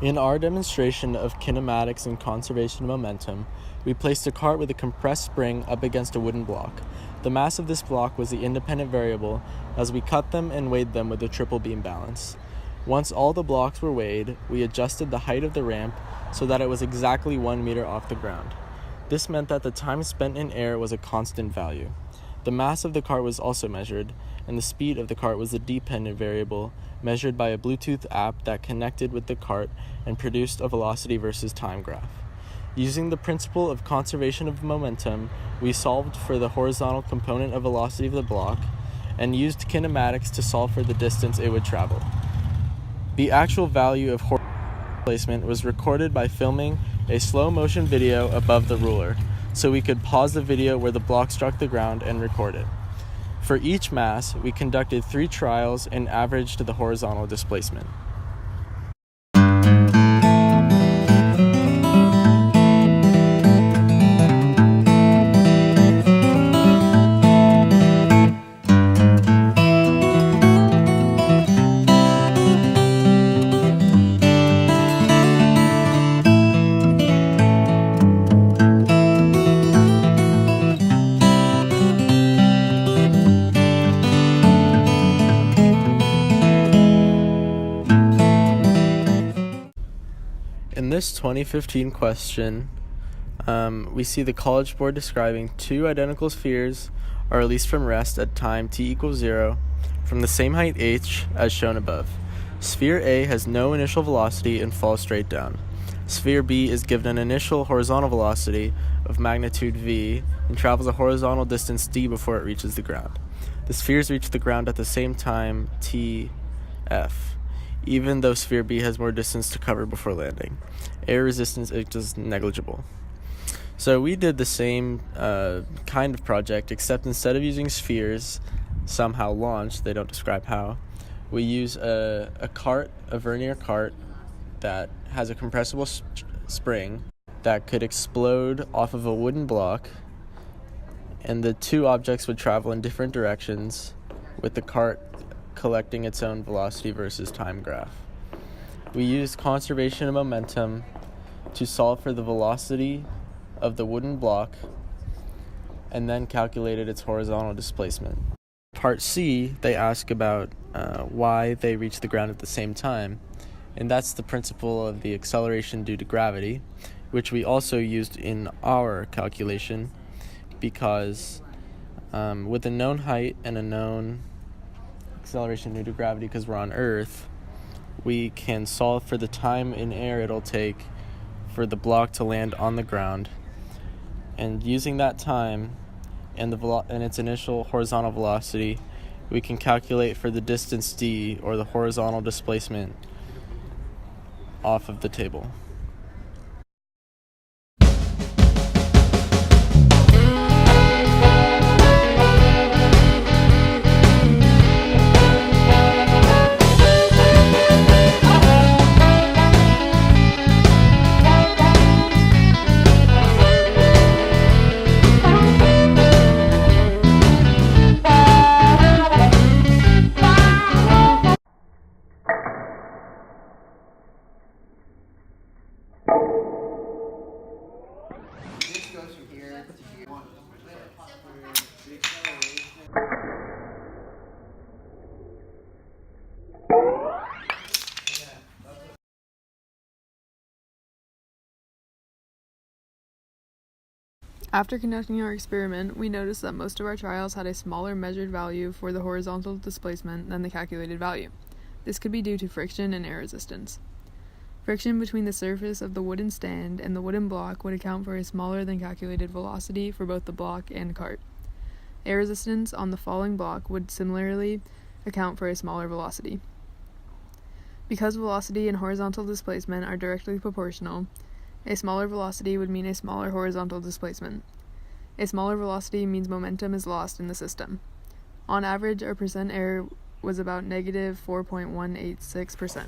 In our demonstration of kinematics and conservation of momentum, we placed a cart with a compressed spring up against a wooden block. The mass of this block was the independent variable as we cut them and weighed them with a triple beam balance. Once all the blocks were weighed, we adjusted the height of the ramp so that it was exactly 1 meter off the ground. This meant that the time spent in air was a constant value. The mass of the cart was also measured, and the speed of the cart was the dependent variable, measured by a Bluetooth app that connected with the cart and produced a velocity versus time graph. Using the principle of conservation of momentum, we solved for the horizontal component of velocity of the block and used kinematics to solve for the distance it would travel. The actual value of horizontal displacement was recorded by filming a slow motion video above the ruler, so we could pause the video where the block struck the ground and record it. For each mass, we conducted 3 trials and averaged the horizontal displacement. In this 2015 question, we see the College Board describing 2 identical spheres are released from rest at time t equals 0 from the same height h as shown above. Sphere A has no initial velocity and falls straight down. Sphere B is given an initial horizontal velocity of magnitude v and travels a horizontal distance d before it reaches the ground. The spheres reach the ground at the same time t f, even though sphere B has more distance to cover before landing. Air resistance is just negligible. So we did the same kind of project, except instead of using spheres somehow launched, they don't describe how, we use a cart, a vernier cart, that has a compressible spring that could explode off of a wooden block, and the 2 objects would travel in different directions with the cart collecting its own velocity versus time graph. We used conservation of momentum to solve for the velocity of the wooden block and then calculated its horizontal displacement. Part C, they ask about why they reach the ground at the same time, and that's the principle of the acceleration due to gravity, which we also used in our calculation because with a known height and a known acceleration due to gravity, because we're on Earth, we can solve for the time in air it'll take for the block to land on the ground, and using that time and its initial horizontal velocity, we can calculate for the distance d, or the horizontal displacement, off of the table. After conducting our experiment, we noticed that most of our trials had a smaller measured value for the horizontal displacement than the calculated value. This could be due to friction and air resistance. Friction between the surface of the wooden stand and the wooden block would account for a smaller than calculated velocity for both the block and cart. Air resistance on the falling block would similarly account for a smaller velocity. Because velocity and horizontal displacement are directly proportional, a smaller velocity would mean a smaller horizontal displacement. A smaller velocity means momentum is lost in the system. On average, our percent error was about negative 4.186%.